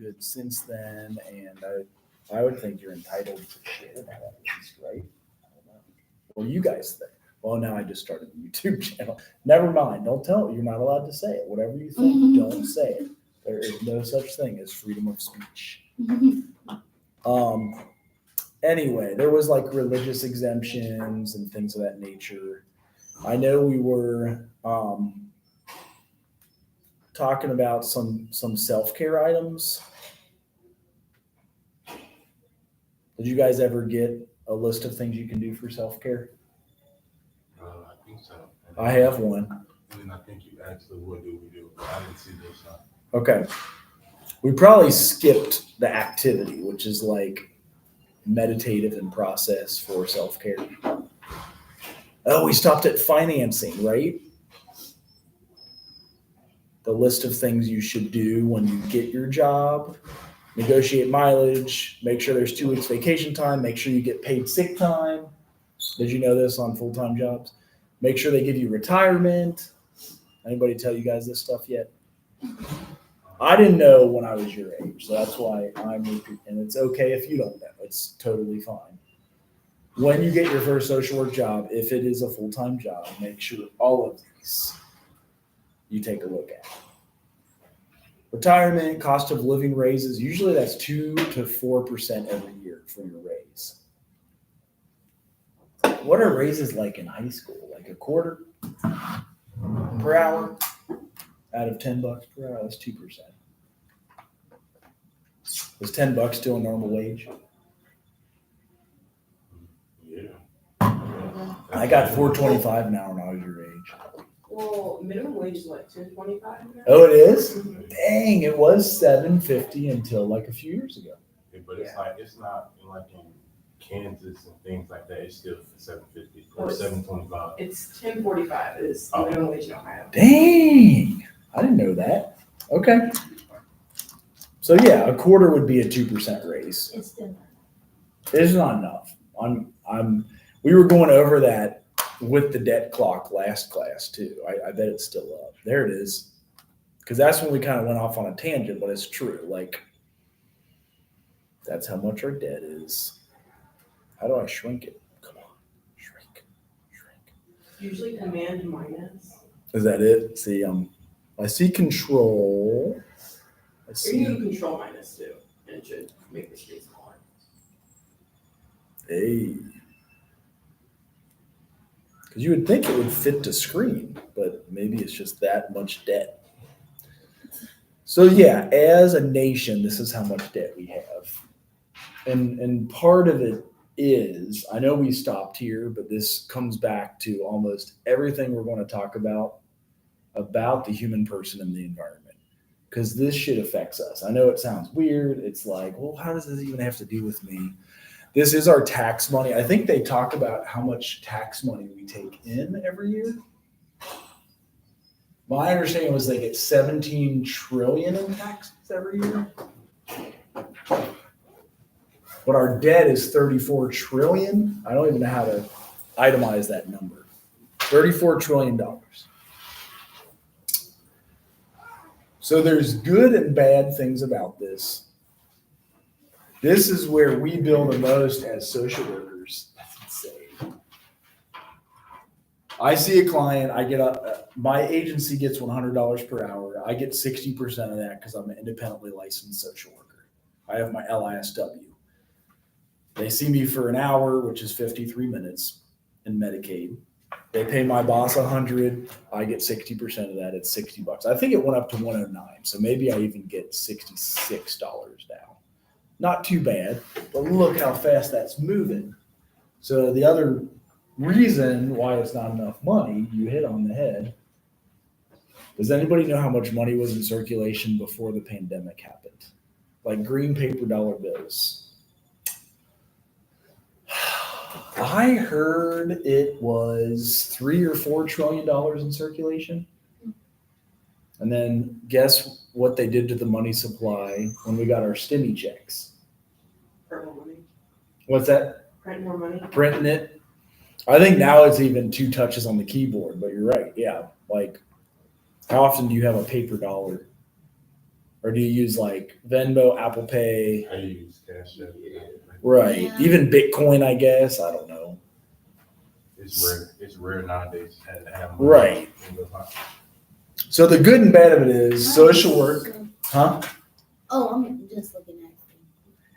it since then, and I would think you're entitled to share that at least, right? I don't know. What do you guys think? Well, now I just started a YouTube channel. Never mind. Don't tell it. You're not allowed to say it. Whatever you think, don't say it. There is no such thing as freedom of speech. Anyway, there was like religious exemptions and things of that nature. I know we were talking about some self-care items. Did you guys ever get a list of things you can do for self-care? I think so. I have one. And I think you asked the what do we do, but I didn't see this. Okay. We probably skipped the activity, which is like meditative and process for self-care. Oh, we stopped at financing, right? The list of things you should do when you get your job, negotiate mileage, make sure there's 2 weeks vacation time, make sure you get paid sick time. Did you know this on full-time jobs? Make sure they give you retirement. Anybody tell you guys this stuff yet? I didn't know when I was your age, so that's why I'm repeating. And it's okay if you don't know. It's totally fine. When you get your first social work job, if it is a full-time job, make sure all of these you take a look at. Retirement, cost of living raises, usually that's 2 to 4% every year for your raise. What are raises like in high school? Like a quarter per hour? Out of $10 per hour, that's 2%. Was $10 still a normal wage? Yeah. I got $4.25 an hour when I was your age. Well, minimum wage is what, $2.25? Oh, it is? Dang, it was $7.50 until like a few years ago. Yeah, but it's like it's not like in Kansas and things like that. It's still $7.50 or $7.25. It's $10.45 is the minimum wage in Ohio. Dang, I didn't know that. Okay. So yeah, a quarter would be a 2% raise. It's still not. It's not enough. We were going over that with the debt clock last class too. I bet it's still up. There it is. Because that's when we kind of went off on a tangent, but it's true. Like, that's how much our debt is. How do I shrink it? Come on, shrink. Usually command minus. Is that it? See, I see control. I Or see. you can control minus too, and it should make the screen smaller. Hey. Because you would think it would fit the screen, but maybe it's just that much debt. So yeah, as a nation, this is how much debt we have. And part of it is, I know we stopped here, but this comes back to almost everything we're going to talk about the human person and the environment. Because this shit affects us. I know it sounds weird. It's like, well, how does this even have to do with me? This is our tax money. I think they talk about how much tax money we take in every year. My understanding was they get 17 trillion in taxes every year. But our debt is 34 trillion. I don't even know how to itemize that number. $34 trillion. So there's good and bad things about this. This is where we bill the most as social workers. That's insane. I see a client, my agency gets $100 per hour. I get 60% of that because I'm an independently licensed social worker. I have my LISW. They see me for an hour, which is 53 minutes in Medicaid. They pay my boss $100. I get 60% of that. It's $60. I think it went up to $109. So maybe I even get $66 now. Not too bad, but look how fast that's moving. So the other reason why it's not enough money, you hit on the head. Does anybody know how much money was in circulation before the pandemic happened? Like green paper dollar bills. I heard it was $3 or $4 trillion in circulation. And then guess what they did to the money supply when we got our stimmy checks? Print more money. What's that? Print more money. Printing it. I think now it's even 2 touches on the keyboard, but you're right. Yeah. Like, how often do you have a paper dollar? Or do you use like Venmo, Apple Pay? I use Cash App. Right. Yeah. Even Bitcoin, I guess. I don't know. It's rare. It's rare nowadays to have money Right. in your pocket. So the good and bad of it is social work, huh? Oh, I'm just looking at it.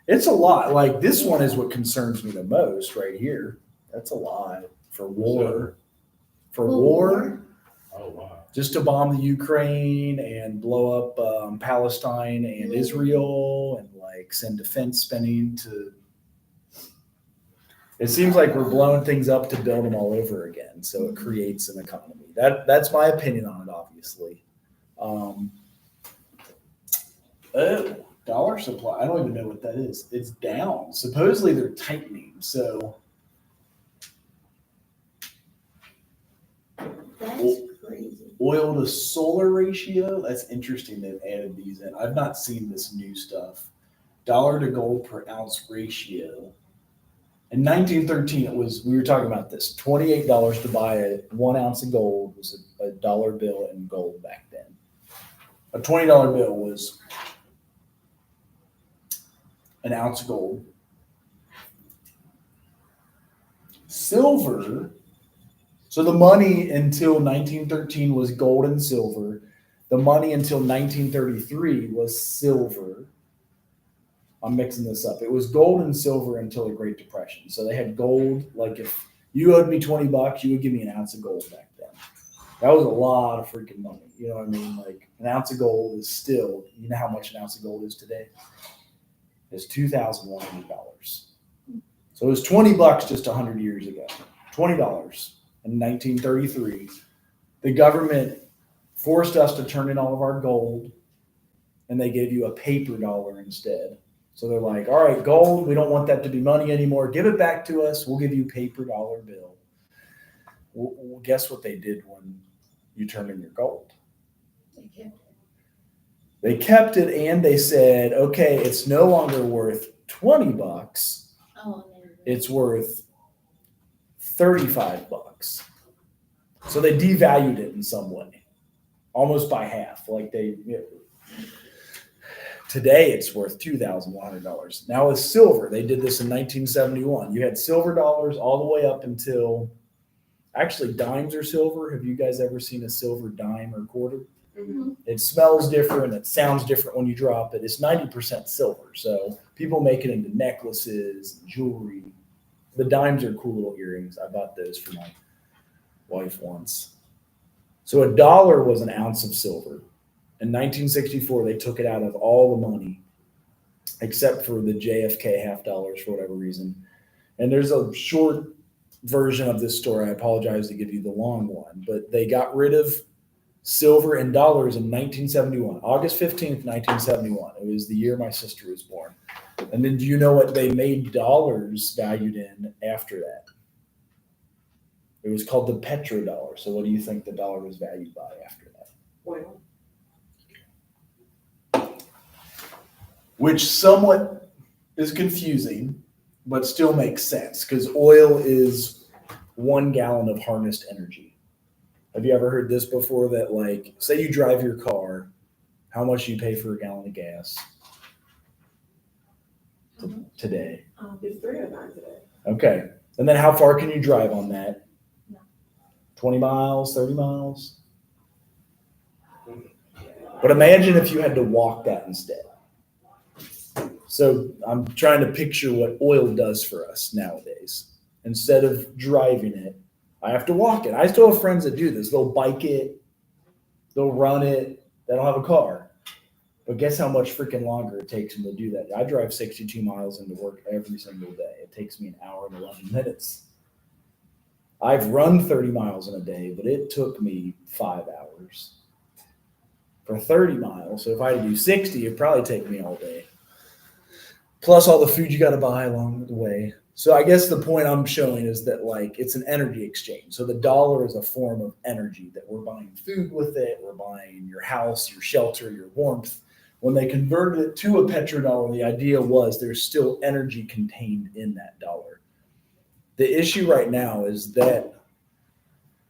It's a lot. Like this one is what concerns me the most right here. That's a lot for war. For war, Oh wow. just to bomb the Ukraine and blow up Palestine and Israel and like send defense spending to. It seems like we're blowing things up to build them all over again. So it creates an economy. That's my opinion on it, obviously. Oh, dollar supply. I don't even know what that is. It's down. Supposedly they're tightening. So That's crazy. oil to solar ratio. That's interesting. They've added these in. I've not seen this new stuff. Dollar to gold per ounce ratio. In 1913, it was, we were talking about this, $28 to buy 1 ounce of gold was a dollar bill in gold back then. A $20 bill was an ounce of gold. Silver, so the money until 1913 was gold and silver. The money until 1933 was silver. I'm mixing this up. It was gold and silver until the Great Depression. So they had gold. Like if you owed me $20, you would give me an ounce of gold back then. That was a lot of freaking money. You know what I mean? Like an ounce of gold is still, you know how much an ounce of gold is today? It's $2,100. So it was $20 just 100 years ago. $20 in 1933. The government forced us to turn in all of our gold and they gave you a paper dollar instead. So they're like, all right, gold, we don't want that to be money anymore. Give it back to us. We'll give you paper dollar bill. Well, guess what they did when you turned in your gold? They kept it and they said, okay, it's no longer worth $20. Oh, It's worth $35. So they devalued it in some way, almost by half. Like today it's worth $2,100. Now with silver, they did this in 1971. You had silver dollars all the way up until, actually dimes are silver. Have you guys ever seen a silver dime or quarter? Mhm. It smells different. It sounds different when you drop it. It's 90% silver. So people make it into necklaces, jewelry. The dimes are cool little earrings. I bought those for my wife once. So a dollar was an ounce of silver. In 1964, they took it out of all the money, except for the JFK half dollars for whatever reason. And there's a short version of this story. I apologize to give you the long one, but they got rid of silver and dollars in 1971, August 15th, 1971. It was the year my sister was born. And then do you know what they made dollars valued in after that? It was called the petrodollar. So what do you think the dollar was valued by after that? Oil. Which somewhat is confusing, but still makes sense because oil is 1 gallon of harnessed energy. Have you ever heard this before? That like, say you drive your car, how much you pay for a gallon of gas today? It's $3.09 today. Okay. And then how far can you drive on that? 20 miles, 30 miles? But imagine if you had to walk that instead. So I'm trying to picture what oil does for us nowadays. Instead of driving it, I have to walk it. I still have friends that do this. They'll bike it, they'll run it, they don't have a car. But guess how much freaking longer it takes them to do that? I drive 62 miles into work every single day. It takes me an hour and 11 minutes. I've run 30 miles in a day, but it took me 5 hours for 30 miles. So if I had to do 60, it'd probably take me all day. Plus all the food you got to buy along the way. So I guess the point I'm showing is that like it's an energy exchange. So the dollar is a form of energy that we're buying food with it. We're buying your house, your shelter, your warmth. When they converted it to a petrodollar, the idea was there's still energy contained in that dollar. The issue right now is that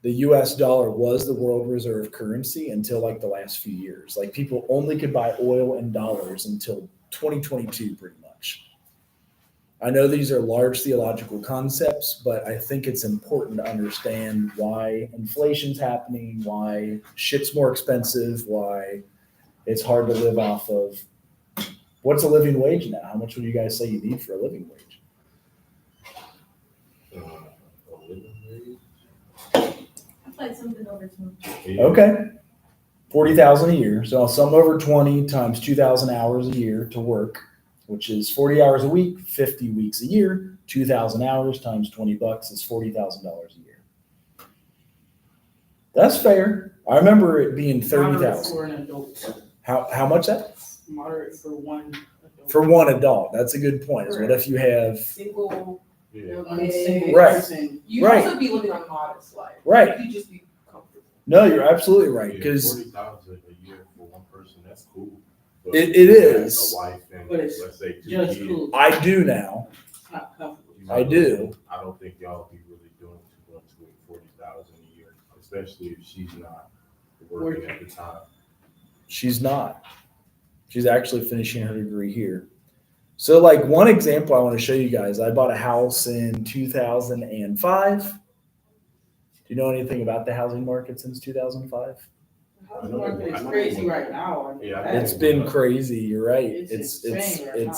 the US dollar was the world reserve currency until like the last few years. Like people only could buy oil in dollars until 2022, pretty much. I know these are large theological concepts, but I think it's important to understand why inflation's happening, why shit's more expensive, why it's hard to live off of. What's a living wage now? How much would you guys say you need for a living wage? A living wage? I'd like something over 20. Yeah. Okay. 40,000 a year. So some over 20 times 2,000 hours a year to work, which is 40 hours a week, 50 weeks a year, 2,000 hours times $20 is $40,000 a year. That's fair. I remember it being Moderate 30,000. for an adult. How much that? Moderate for one adult. For one adult. That's a good point. Is what if you have Single, Yeah. One okay. single Right. person. You'd Right. also be living on a modest life. Right. You'd just be comfortable. No, you're absolutely right. Yeah, Because 40,000 a year for one person, that's cool. But It if you have is. A wife and But it's let's say 2 Just kids. cool. I do now. It's not comfortable. you know, I do. I don't think y'all be really doing too much with 40,000 a year, especially if she's not working at the time. She's not. She's actually finishing her degree here. So, like, one example I want to show you guys, I bought a house in 2005. Do you know anything about the housing market since 2005? The housing market is crazy right now. I mean, Yeah, that It's is- been crazy. You're right. It's It's insane right now.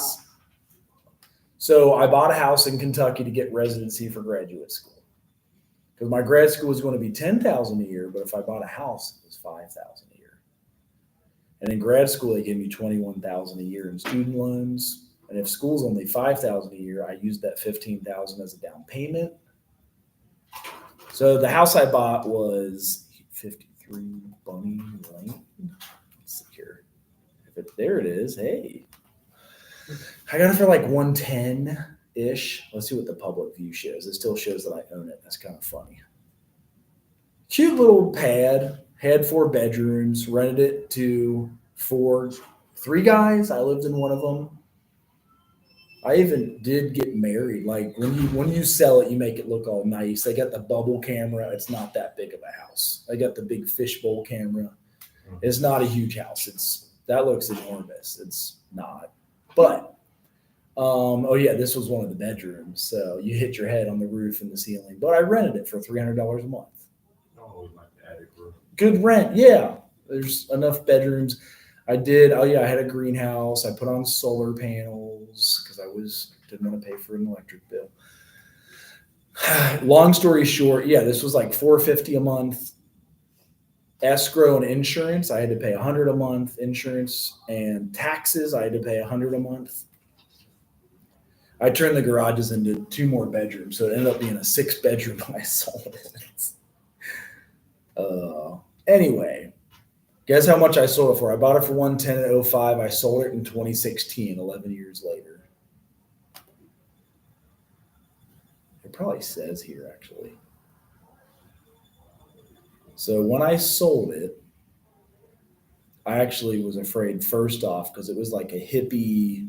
So I bought a house in Kentucky to get residency for graduate school because my grad school was going to be 10,000 a year, but if I bought a house, it was 5,000 a year. And in grad school, they gave me 21,000 a year in student loans. And if school's only 5,000 a year, I used that 15,000 as a down payment. So the house I bought was 53 Bunny Lane. Let's see here. There it is. Hey, I got it for like 110-ish. Let's see what the public view shows. It still shows that I own it. That's kind of funny. Cute little pad. Had 4 bedrooms. Rented it to 3 guys. I lived in one of them. I even did get married. Like when you sell it, you make it look all nice. They got the bubble camera. It's not that big of a house. They got the big fishbowl camera. It's not a huge house. That looks enormous. It's not. But oh yeah, this was one of the bedrooms. So you hit your head on the roof and the ceiling. But I rented it for $300 a month. I always like the attic room. Good rent. Yeah. There's enough bedrooms. I did. Oh yeah, I had a greenhouse. I put on solar panels because I didn't want to pay for an electric bill. Long story short, yeah, this was like $450 a month. Escrow and insurance, I had to pay $100 a month. Insurance and taxes, I had to pay $100 a month. I turned the garages into 2 more bedrooms, so it ended up being a 6-bedroom when I sold it. Anyway, guess how much I sold it for? I bought it for $110 in 2005. I sold it in 2016, 11 years later. It probably says here, actually. So when I sold it, I actually was afraid first off because it was like a hippie,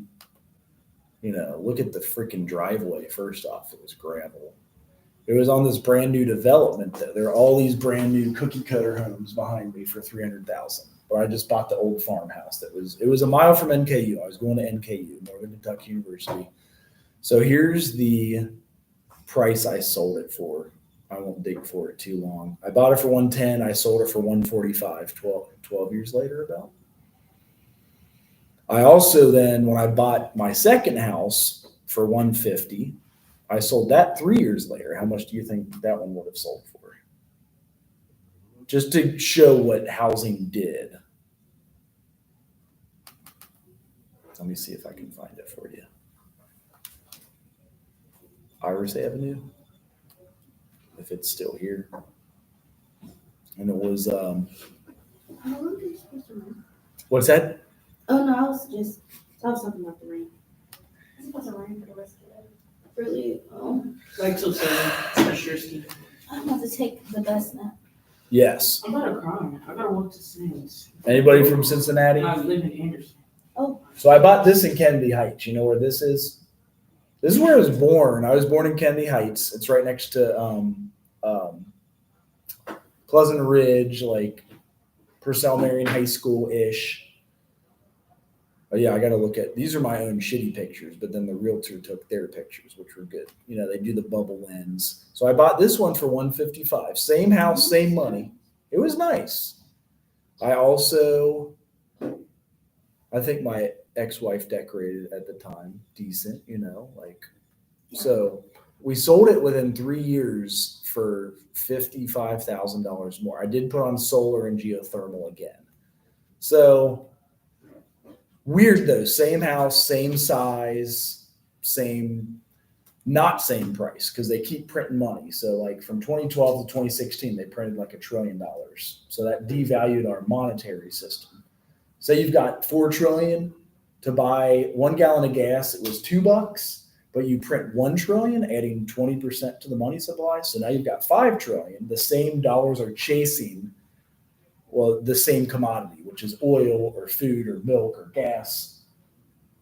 look at the freaking driveway. First off, it was gravel. It was on this brand new development. There are all these brand new cookie cutter homes behind me for $300,000. But I just bought the old farmhouse. It was a mile from NKU. I was going to NKU, Northern Kentucky University. So here's the price I sold it for. I won't dig for it too long. I bought it for $110. I sold it for $145. 12 years later, about. I also then, when I bought my second house for $150, I sold that 3 years later. How much do you think that one would have sold for? Just to show what housing did. Let me see if I can find it for you. Iris Avenue, if it's still here. And it was, How long are you supposed to run? what's that? Oh no, I was talking about the rain. It's supposed to rain for the rest of the day. Really? Oh, Like so 7, that's your ski. I'm about to take the bus now. Yes. I'm about to cry. I gotta walk to Saints. Anybody from Cincinnati? I live in Anderson. So I bought this in Kennedy Heights. You know where this is? This is where I was born. I was born in Kennedy Heights. It's right next to Pleasant Ridge, like Purcell Marion High School-ish. But yeah, I got to look at, these are my own shitty pictures, but then the realtor took their pictures, which were good. You know, they do the bubble lens. So I bought this one for $155. Same house, same money. It was nice. I think my ex-wife decorated at the time, decent, you know, like, so we sold it within 3 years for $55,000 more. I did put on solar and geothermal again. So weird though, same house, same size, not same price, because they keep printing money. So like from 2012 to 2016, they printed like $1 trillion. So that devalued our monetary system. Say you've got 4 trillion to buy 1 gallon of gas, it was $2, but you print 1 trillion, adding 20% to the money supply. So now you've got 5 trillion. The same dollars are chasing, well, the same commodity, which is oil or food or milk or gas.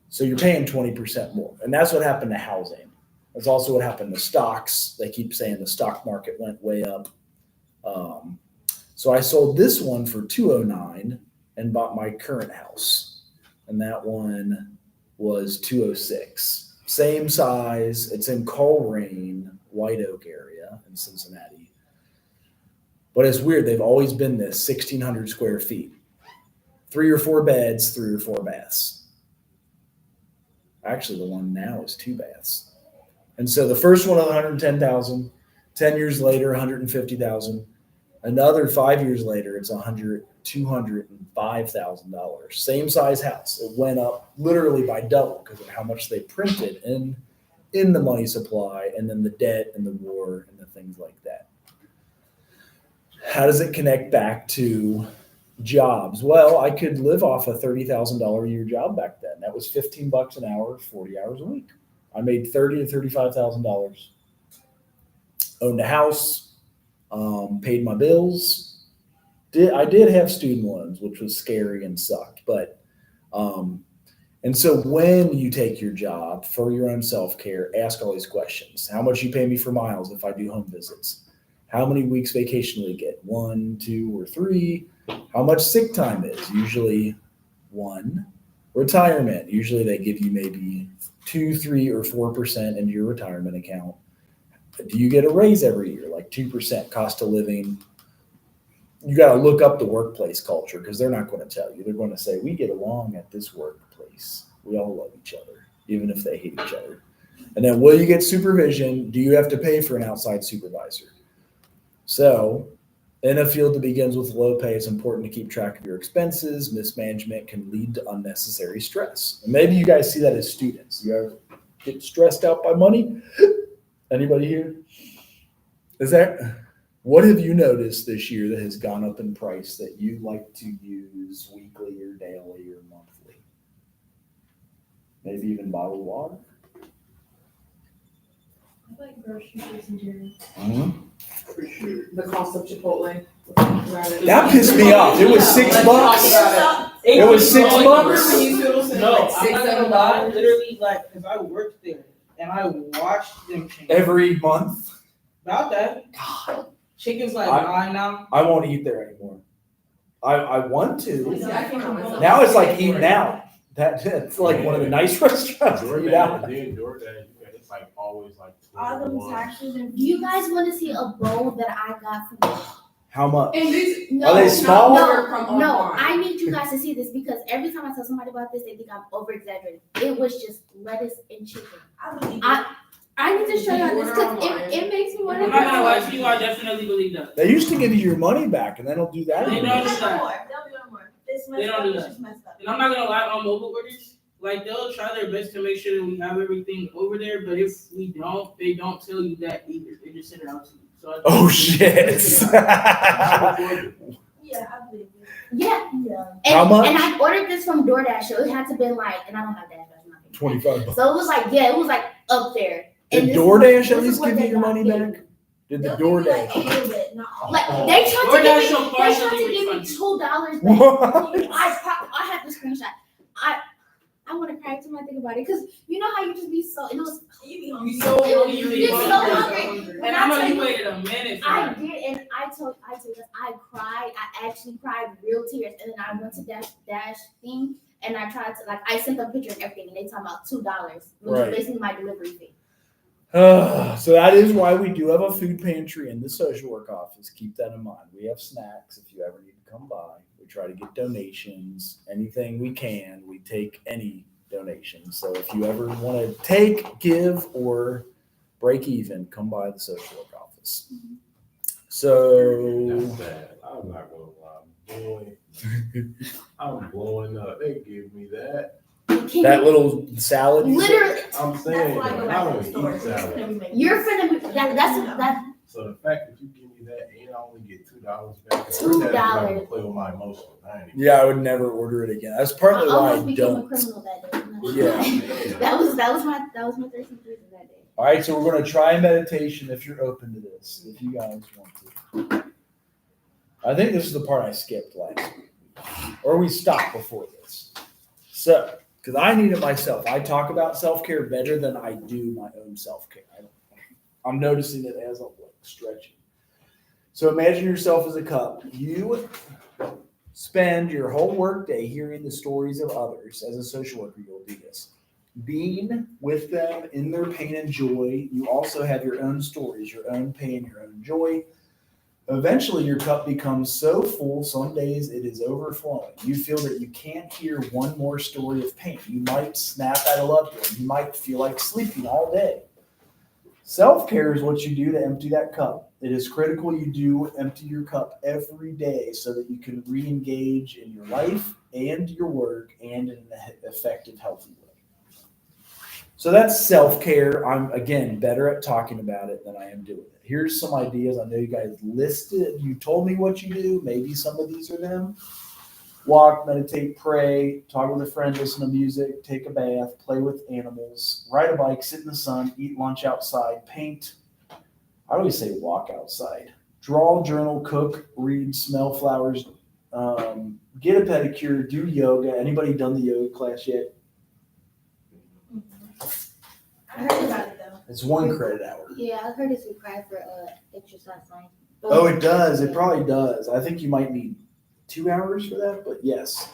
So you're paying 20% more. And that's what happened to housing. That's also what happened to stocks. They keep saying the stock market went way up. So I sold this one for $209 and bought my current house. And that one was $206. Same size. It's in Coleraine, White Oak area in Cincinnati. But it's weird. They've always been this 1,600 square feet. 3 or 4 beds, 3 or 4 baths. Actually, the one now is 2 baths. And so the first one was $110,000. 10 years later, $150,000. Another 5 years later, it's $205,000. Same size house. It went up literally by double because of how much they printed in the money supply, and then the debt and the war and the things like that. How does it connect back to jobs? Well, I could live off a $30,000 a year job back then. That was $15 an hour, 40 hours a week. I made $30,000 to $35,000. Owned a house, paid my bills. I did have student loans, which was scary and sucked. But and so when you take your job for your own self-care, ask all these questions. How much you pay me for miles if I do home visits? How many weeks vacation do we get? 1, 2, or 3? How much sick time is? Usually 1. Retirement. Usually they give you maybe 2, 3, or 4% into your retirement account. Do you get a raise every year? Like 2% cost of living. You got to look up the workplace culture because they're not going to tell you. They're going to say, we get along at this workplace. We all love each other, even if they hate each other. And then will you get supervision? Do you have to pay for an outside supervisor? So in a field that begins with low pay, it's important to keep track of your expenses. Mismanagement can lead to unnecessary stress. And maybe you guys see that as students. You ever get stressed out by money? Anybody here? What have you noticed this year that has gone up in price that you like to use weekly or daily or monthly? Maybe even bottled water? I like groceries in general. For sure. The cost of Chipotle. That pissed me off. It was $6. It was $6. No, Like I'm $6, not gonna lie. $7. Literally, like, because I worked there and I watched them change. Every month? About that. God. Chicken's like I- $9 now. I won't eat there anymore. I want to. See, I can't help myself. Now it's like eating out. That's like one of the nice restaurants to eat out. DoorDash, it's like always like All them 21. taxes and. Do you guys want to see a bowl that I got from? How much? And these, No, Are they small? No, I need you guys to see this because every time I tell somebody about this, they think I'm over exaggerating. It was just lettuce and chicken. I believe I need to show you this because it makes me want to. I'm not gonna lie to you, I definitely believe that. They used to give you your money back, and they don't do that They anymore. don't. They'll do more. They'll do more. It's They messed don't up. do It's that. just messed up. And I'm not gonna lie, on mobile orders, like they'll try their best to make sure that we have everything over there, but if we don't, they don't tell you that either. They just send it out to you. So Oh shit! Yeah, I believe it. Yeah. Yeah. How much? And I ordered this from DoorDash, so it had to be like, and I don't have DoorDash. Nothing. $25. So it was like, yeah, it was like up there. Did And this DoorDash this at is least what give you they your got money paid. back? Did the They'll give you, like, DoorDash? a little bit, not all. Like they tried to DoorDash give will me, they tried partially to give me refund you. $2 back. What? I had the screenshot. I I want to cry too when I think about it. Cause you know how you just be so, it was, You be You hungry. so hungry, you You're really so hungry. hungry. And I know you waited a minute for I that. did, and I told you this, I cried, I actually cried real tears, and then I went to Dash thing, and I tried to, like, I sent them a picture and everything, and they talking about $2, which Right. is basically my delivery fee. So that is why we do have a food pantry in the social work office. Keep that in mind. We have snacks if you ever need to come by. We try to get donations, anything we can. We take any donations. So if you ever want to take, give, or break even, come by the social work office. So That's bad. I'm not gonna lie. Boy, I'm blowing up. They give me that. that little salad. Literally, I'm saying, That's why I go I back to don't the store. eat salad. you're finna be, that's So the fact that you give me that and I only get $2 back, $2. I'm gonna play with my emotions. I ain't even- Yeah, I would never order it again. That's partly I why almost I became a don't. criminal that day. I'm not Yeah. lying. that was my 13th reason that day. All right, so we're going to try meditation if you're open to this, if you guys want to. I think this is the part I skipped last week, or we stopped before this. So, because I need it myself. I talk about self-care better than I do my own self-care. I'm noticing it as I'm like stretching. So imagine yourself as a cup. You spend your whole workday hearing the stories of others. As a social worker, you'll do this. Being with them in their pain and joy, you also have your own stories, your own pain, your own joy. Eventually, your cup becomes so full, some days it is overflowing. You feel that you can't hear one more story of pain. You might snap at a loved one. You might feel like sleeping all day. Self-care is what you do to empty that cup. It is critical you do empty your cup every day so that you can re-engage in your life and your work and in an effective, healthy way. So that's self-care. I'm, again, better at talking about it than I am doing it. Here's some ideas. I know you guys listed. You told me what you do. Maybe some of these are them. Walk, meditate, pray, talk with a friend, listen to music, take a bath, play with animals, ride a bike, sit in the sun, eat lunch outside, paint. I always say walk outside. Draw, journal, cook, read, smell flowers, get a pedicure, do yoga. Anybody done the yoga class yet? I heard about it though. It's 1 credit hour. Yeah, I heard it's required for exercise science. Oh, it does. It probably does. I think you might need 2 hours for that, but yes.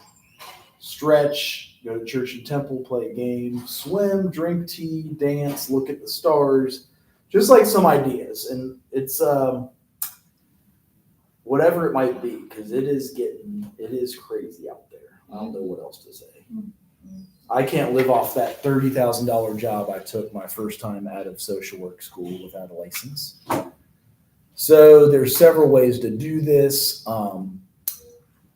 Stretch, go to church and temple, play a game, swim, drink tea, dance, look at the stars. Just like some ideas. And it's whatever it might be, because it is crazy out there. I don't know what else to say. I can't live off that $30,000 job I took my first time out of social work school without a license. So there's several ways to do this.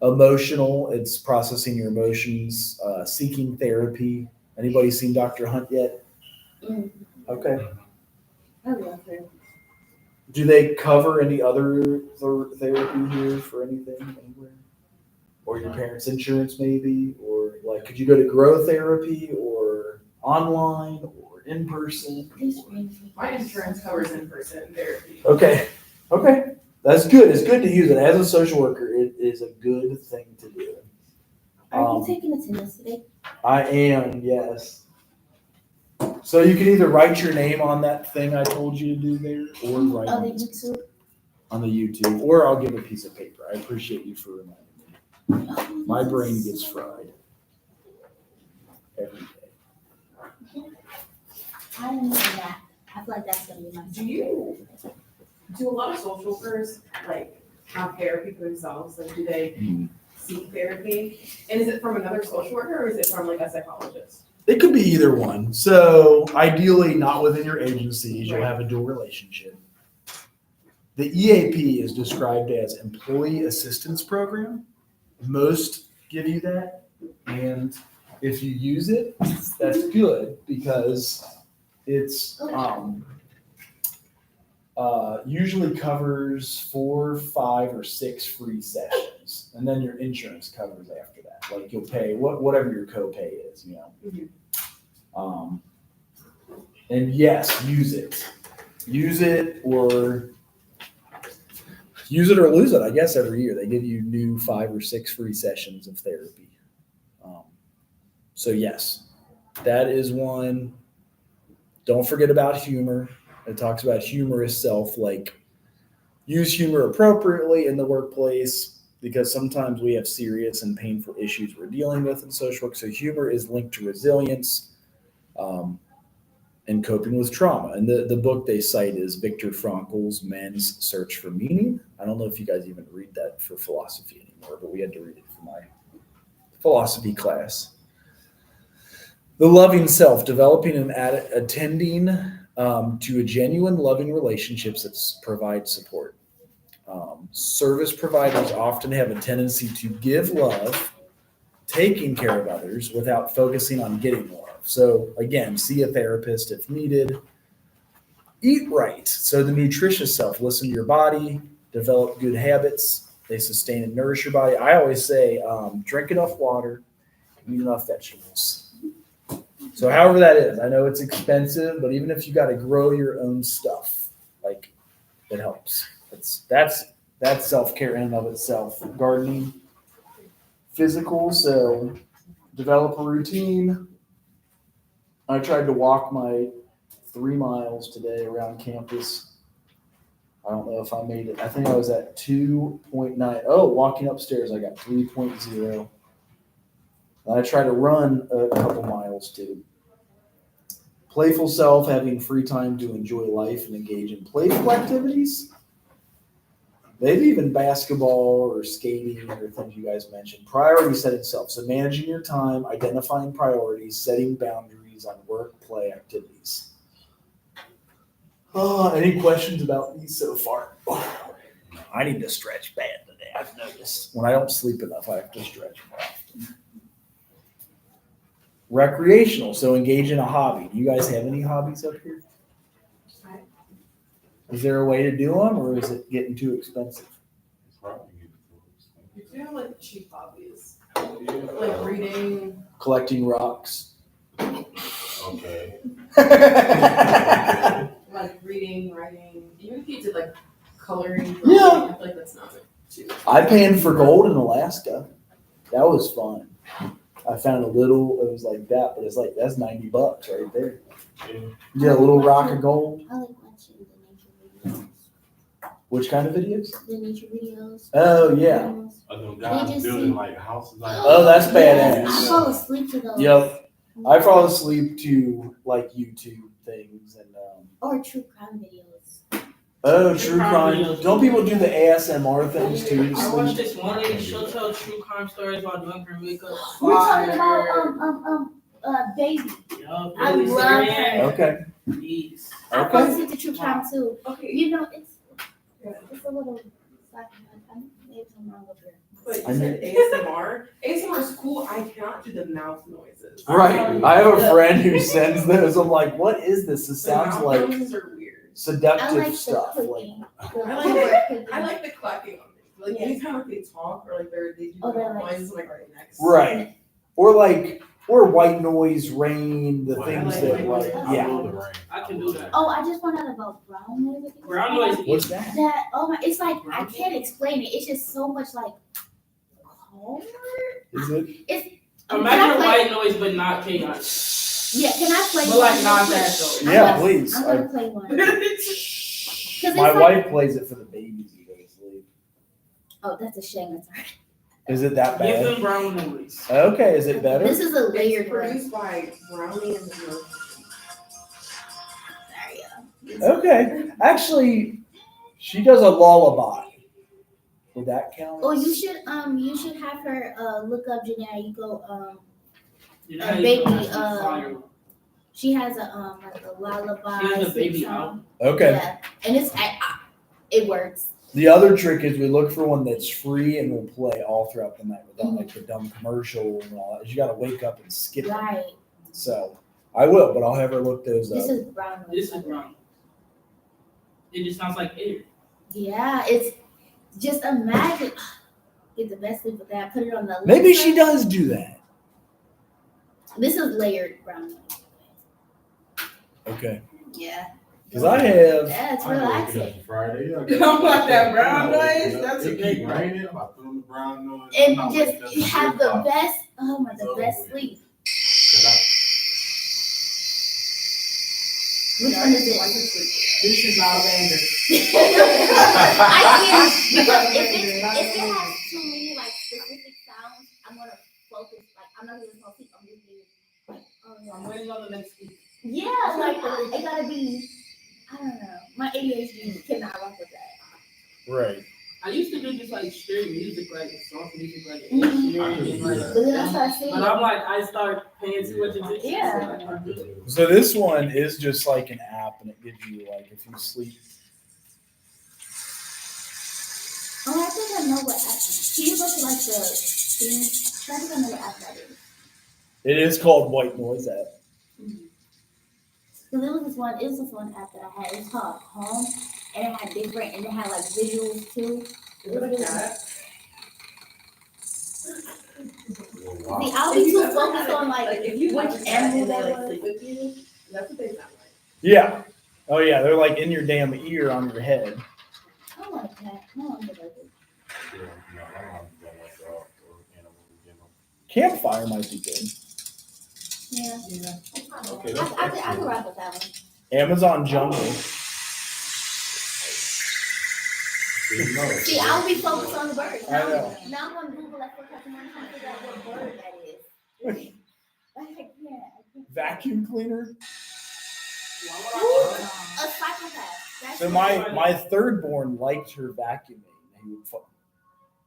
Emotional, it's processing your emotions, seeking therapy. Anybody seen Dr. Hunt yet? Okay. I love her. Do they cover any other therapy here for anything anywhere? Or your parents' insurance maybe? Or like, could you go to grow therapy or online or in person? My insurance covers in-person therapy. Okay. That's good. It's good to use it. As a social worker, it is a good thing to do. Are you taking attendance today? I am, yes. So you can either write your name on that thing I told you to do there, or write On on the this- YouTube? on the YouTube, or I'll give a piece of paper. I appreciate you for reminding me. Oh, My this is brain so- gets fried every day. I didn't know that. I feel like that's gonna be my. Do a lot of social workers like have therapy for themselves? Like, do they seek therapy? And is it from another social worker or is it from like a psychologist? It could be either one. So ideally, not within your agencies, you'll Right. have a dual relationship. The EAP is described as Employee Assistance Program. Most give you that. And if you use it, that's good because it's usually covers 4, 5, or 6 free sessions. And then your insurance covers after that. Like you'll pay whatever your copay is, you know. And yes, use it. Use it or lose it, I guess, every year. They give you new 5 or 6 free sessions of therapy. So yes, That is one. Don't forget about humor. It talks about humorous self, like use humor appropriately in the workplace because sometimes we have serious and painful issues we're dealing with in social work. So humor is linked to resilience and coping with trauma. And the book they cite is Viktor Frankl's Man's Search for Meaning. I don't know if you guys even read that for philosophy anymore, but we had to read it for my philosophy class. The loving self, developing and attending to a genuine loving relationships that provide support. Service providers often have a tendency to give love, taking care of others without focusing on getting love. So again, see a therapist if needed. Eat right. So the nutritious self, listen to your body, develop good habits. They sustain and nourish your body. I always say, drink enough water, eat enough vegetables. So however that is, I know it's expensive, but even if you got to grow your own stuff, like it helps. That's self-care in and of itself. Gardening, physical, so develop a routine. I tried to walk my 3 miles today around campus. I don't know if I made it. I think I was at 2.9. Oh, walking upstairs, I got 3.0. And I try to run a couple miles too. Playful self, having free time to enjoy life and engage in playful activities. Maybe even basketball or skating or things you guys mentioned. Priority setting self. So managing your time, identifying priorities, setting boundaries on work, play activities. Any questions about these so far? I need to stretch bad today. I've noticed when I don't sleep enough, I have to stretch more often. Recreational, so engage in a hobby. Do you guys have any hobbies up here? Is there a way to do them, or is it getting too expensive? It's probably good. You do have like cheap hobbies, like reading. Collecting rocks. Okay. Like reading, writing, even if you did like coloring, Yeah. I feel like that's not too. I panned for gold in Alaska. That was fun. I found a little, it was like that, but it's like, that's $90 right there. Yeah, a little rock of gold. I like watching the nature videos. Which kind of videos? The nature videos. Oh, yeah. Are them guys just building seem- like houses like Oh, that's Yes, badass. I fall asleep to those. Yep. I fall asleep to like YouTube things and Or true crime videos. true crime. Don't people do the ASMR things too? to I watched sleep? this one lady, she'll tell true crime stories while doing her makeup. We're talking about baby. Yup, I really love serious. her. Okay. Jeez. I fall Okay. asleep to true crime too. Okay, You know, it's a little like maybe I'm wrong up here. but you I said ASMR. ASMR is cool. I cannot do the mouth noises. Right. I have a friend who sends those. I'm like, what is this? This The sounds mouth like noises are weird. I seductive like the stuff. Like, cooking. I The like cooking. I like the clapping on it. Like Yes. anytime if they talk or like they do Oh, they're mouth like- noises, I'm like, all right, next. right. Or white noise, rain, the Well, things I that like like, white I yeah. love the rain. I can do that. Oh, I just found out about brown noise. Brown noise. What's that? That oh my, it's like I can't explain it. It's just so much like calmer. Is it? Imagine a Can I white noise, but not chaos. Yeah, can I play But like one? not that though. Yeah, I'm gonna- please. I'm gonna play one. it's My like- wife plays it for the babies who go to sleep. Oh, that's a shame. That's right. Is it that Give bad? them brown noise. Okay, is it better? This is a It's layered one. produced by Brownie and the Milk. There you go. Okay. Actually, she does a lullaby. Would that count? Oh, you should have her look up Janae. You go You know A how you baby, know that's fire. she has a like a lullaby. She has a sleep baby song. Okay. Yeah, and it works. The other trick is we look for one that's free and will play all throughout the night without like the dumb commercials and all that. You got to wake up and skip them. Right. So I will, but I'll have her look those This up. is brown. This is brown. It just sounds like air. Yeah, it's just imagine. Get the best sleep with that. Put it on the. Maybe left she side. does do that. This is layered brown noise. Okay. Yeah. Because I have. Yeah, it's I wake relaxing. up Friday. I'm like that brown noise, that's a It great keep one. raining. I'm about to throw the brown noise. And I'm not waking up just you till have 3 the o'clock. best. Oh my, It's the over best with. sleep. 'Cause Which one is it? This is our banger. I see because if it has too many like specific sounds, I'm gonna focus. Like I'm not even gonna speak. I'm just being like, oh I'm no. waiting on the next week. Yeah, like it gotta be. I don't know. My ADHD cannot rock with that. Right. I used to do just like straight music, like soft music, like Mhm. like, But then I start singing. but I'm like, I start paying too much attention. Yeah. So I do it. So this one is just like an app, and it gives you like if you sleep. Oh, I think I know what app. Can you go to like the thing? I think I know what app that is. It is called White Noise app. So there was this one. It was this one app that I had. It's called Home, and it had different, and it had like visuals too. Is it a cat? Wow. See, I'll be too focused on like if you which like a cat animal and they that like was. sleep with you, that's what they sound like. Yeah. Oh yeah, they're like in your damn ear on your head. I don't want a cat. I don't want to like it. Yeah, no, I don't want to get like dog or animal in general. Campfire might be good. Yeah. Yeah. Okay, I could rock with that one. Amazon Jungle. See, I'll be focused on the birds. I know. Now I'm gonna Google like what type of money to figure out what bird that is. I can't. Vacuum cleaner. Ooh, a psychopath. That's So what- my third born liked her vacuuming. He would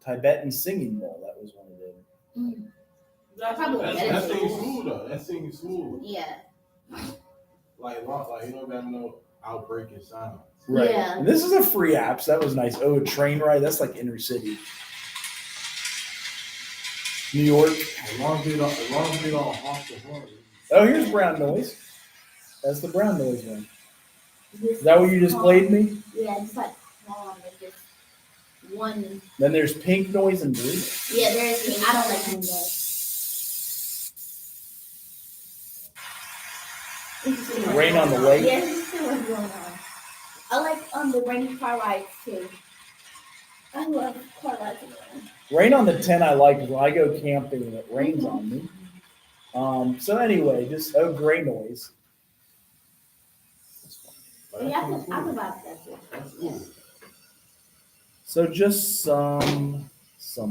Tibetan singing bowl. That was one of them. Mm, That's Probably. That thing's smooth though. That thing's smooth. yeah. Like you don't got no outbreaking sound. Right. Yeah. And this is a free app, so that was nice. Oh, a train ride. That's like inner city. New York. As long as we don't honk the horn. Oh, here's brown noise. That's the brown noise one. This Is that what you just played me? Yeah, just like calm and just one. Then there's pink noise and blue. Yeah, there's me. I don't like doing that. Rain on the lake. Yeah, this is what's going on. I like the rainy car rides too. I love car rides. Rain on the 10 I like is when I go camping and it rains on me. So anyway, just gray noise. Yeah, I could vibe with that too. That's cool. So just some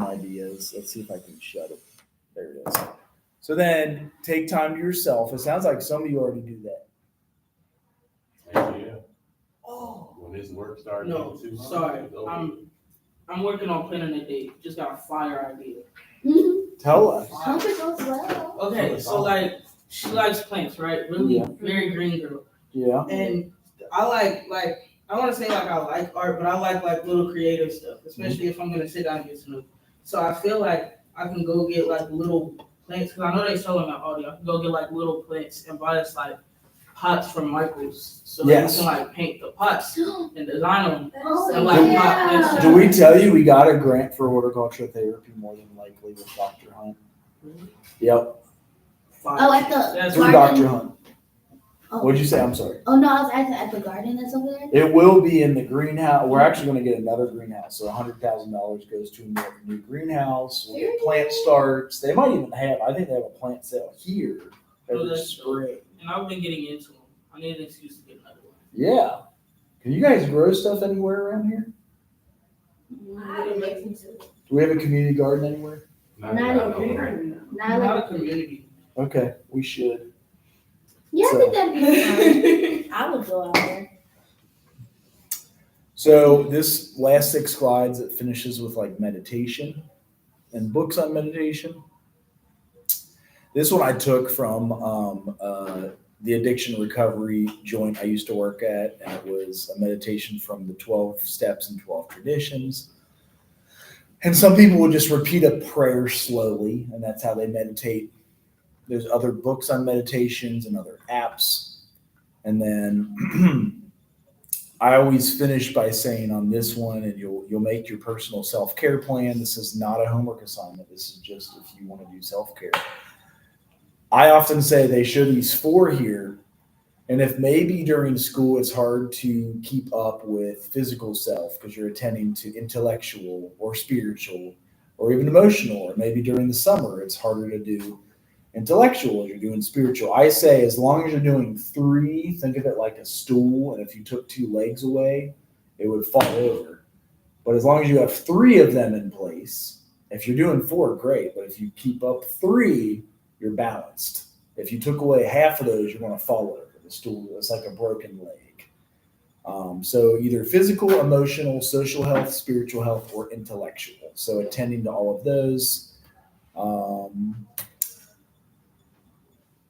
ideas. Let's see if I can shut it. There it is. So then take time to yourself. It sounds like some of you already do that. Yeah. Oh. When this work started. No, getting too hot, sorry. it's over. I'm working on planning a date. Just got a fire idea. Tell us. Hope it goes well. Okay, so like she likes plants, right? Really, Yeah. very green girl. Yeah. And I like I want to say like I like art, but I like little creative stuff, especially if I'm gonna sit down and get to know. So I feel like I can go get like little plants because I know they sell them at Aldi. I can go get like little plants and buy us like pots from Michaels, so Yes. that we can like paint the pots and design them. Oh, And like yeah. Do we tell you we got a grant for horticultural therapy more than likely with Dr. Hunt? Yep. Oh, at the That's Through garden? Dr. Hunt. Oh. What'd you say? I'm sorry. Oh no, I was at the garden that's over there. It will be in the greenhouse. We're actually going to get another greenhouse. So $100,000 goes to a new greenhouse. We'll get plant starts. They might even have, I think they have a plant sale here Oh, every that's spring. And I've been getting into them. I need an excuse to get another one. Yeah. Can you guys grow stuff anywhere around here? Do we have a community garden anywhere? Not like a community. Okay, we should. yeah, I So- think that'd be fun. I would go out there. So this last 6 slides, it finishes with like meditation and books on meditation. This one I took from the addiction recovery joint I used to work at, and it was a meditation from the 12 steps and 12 traditions. And some people would just repeat a prayer slowly, and that's how they meditate. There's other books on meditations and other apps. And then I always finish by saying on this one, and you'll make your personal self-care plan. This is not a homework assignment. This is just if you want to do self-care. I often say they show these 4 here. And if maybe during school it's hard to keep up with physical self because you're attending to intellectual or spiritual or even emotional, or maybe during the summer it's harder to do Intellectual, you're doing spiritual. I say as long as you're doing 3, think of it like a stool, and if you took 2 legs away, it would fall over. But as long as you have 3 of them in place, if you're doing 4, great. But if you keep up 3, you're balanced. If you took away half of those, you're going to fall over. The stool is like a broken leg. So either physical, emotional, social health, spiritual health, or intellectual. So attending to all of those.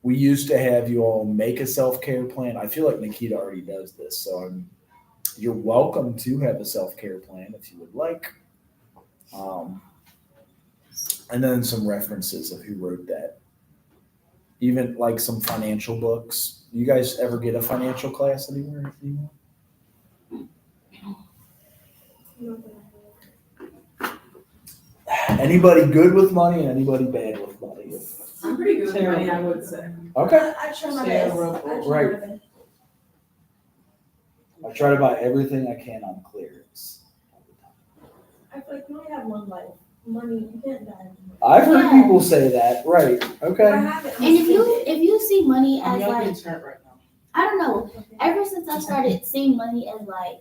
We used to have you all make a self-care plan. I feel like Nikita already does this, so you're welcome to have a self-care plan if you would like. And then some references of who wrote that. Even like some financial books. You guys ever get a financial class anywhere? Anybody good with money and anybody bad with money? I'm pretty good with money, I would say. Okay. I try my Sarah best. wrote- I try Right. my best. I try to buy everything I can on clearance. I feel like you only have one life. Money, you can't die. I've heard Yeah. people say that. Right. If I Okay. have it, I'm And if spending you see money I'm as young like, and turnt right now. I don't know, it. ever since I started seeing money as like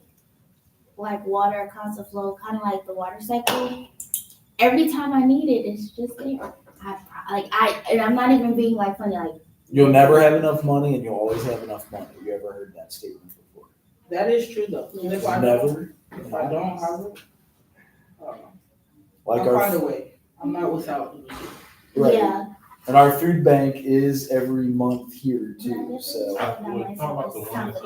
water, constant flow, kind of like the water cycle. Every time I need it, it's just there. And I'm not even being like funny. Like You'll never have enough money and you'll always have enough money. You ever heard that statement before? That is true though. Yeah. If I Never. if I don't have it, Like I'll find our a way. I'm not without. right. yeah, And our food bank is every month here too. So Talking about the one that's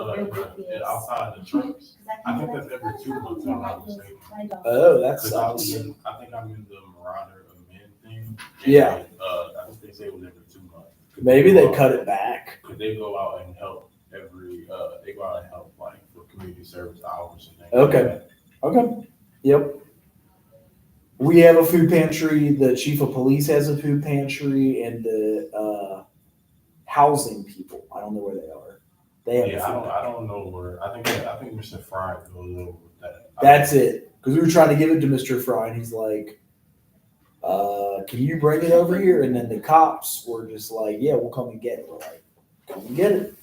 outside the church, I think that's every 2 months, if I'm not mistaken. oh, that Cause I sucks. think I'm in the Marauder of Men thing. And, Yeah. I think they say it was every 2 months. Maybe they cut it back. Cause they go out and help they go out and help like for community service hours and things. Okay. Like that. Okay. Yep. We have a food pantry. The chief of police has a food pantry, and the housing people. I don't know where they are. They have. Yeah, a food I don't know where. I think Mr. Fry goes over with that. That's it. Because we were trying to give it to Mr. Fry, and he's like, can you bring it over here? And then the cops were just like, yeah, we'll come and get it. We're like, come and get it.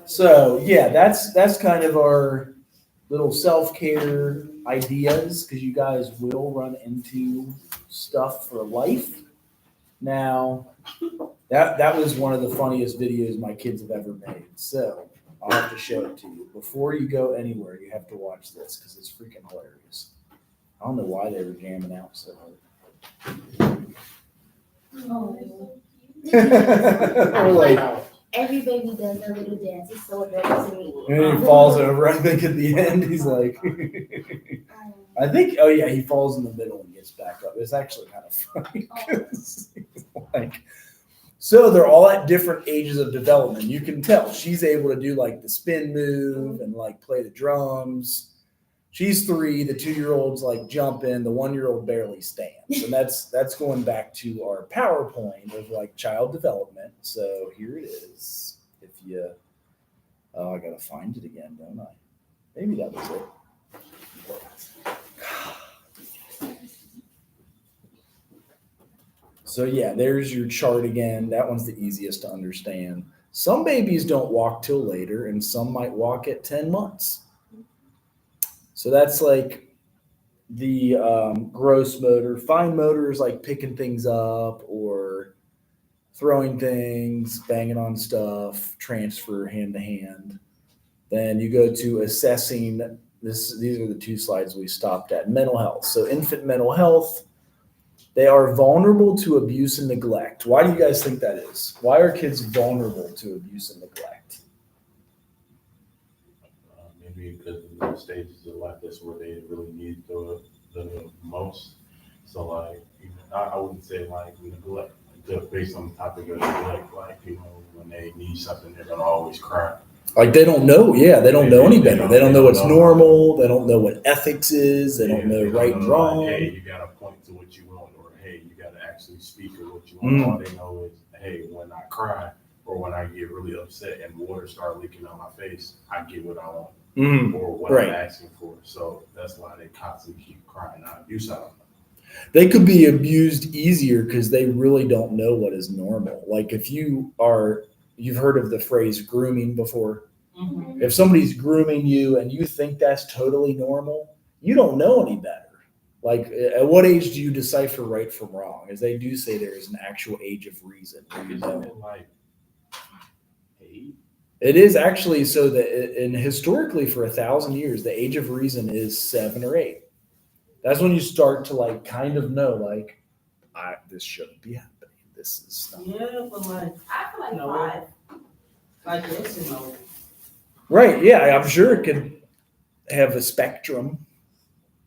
So yeah, that's kind of our little self-care ideas, because you guys will run into stuff for life. Now, that was one of the funniest videos my kids have ever made. So I'll have to show it to you. Before you go anywhere, you have to watch this because it's freaking hilarious. I don't know why they were jamming out so hard. We're like, every baby does their little dance. It's so adorable to me. and then he falls over. I think at the end, he's like, I think, oh yeah, he falls in the middle and gets back up. It's actually kind of funny. 'Cause he's like, so they're all at different ages of development. You can tell she's able to do like the spin move and like play the drums. She's 3. The 2-year-old's like jumping. The 1-year-old barely stands. And that's going back to our PowerPoint of like child development. So here it is. If you, oh, I gotta find it again, don't I? Maybe that was it. So yeah, there's your chart again. That one's the easiest to understand. Some babies don't walk till later, and some might walk at 10 months. So that's like the gross motor. Fine motor is like picking things up or throwing things, banging on stuff, transfer hand to hand. Then you go to assessing. These are the 2 slides we stopped at. Mental health. So infant mental health. They are vulnerable to abuse and neglect. Why do you guys think that is? Why are kids vulnerable to abuse and neglect? Maybe because of the stages of life, that's where they really need the most. So like, I wouldn't say like neglect, just based on the topic of neglect. Like, when they need something, they're gonna always cry. Like they don't know. Yeah, they don't know any better. They don't know what's know. normal. They don't know what ethics is. They don't know They right and wrong. Like, hey, you gotta point to what you want, or hey, you gotta actually speak of what you want. All they know is, hey, when I cry or when I get really upset and water start leaking on my face, I get what I want. Or what Right. I'm asking for. So that's why they constantly keep crying out abuse out of them. They could be abused easier because they really don't know what is normal. Like if you've heard of the phrase grooming before. Mhm. If somebody's grooming you and you think that's totally normal, you don't know any better. Like, at what age do you decipher right from wrong? As they do say, there is an actual age of reason. Where you Isn't know. it like 8? It is actually so that, and historically for 1,000 years, the age of reason is 7 or 8. That's when you start to like kind of know, like, this shouldn't be happening. This is not Yeah, but like, I feel like No. 5. like yes and no. right. Yeah, I'm sure it could have a spectrum.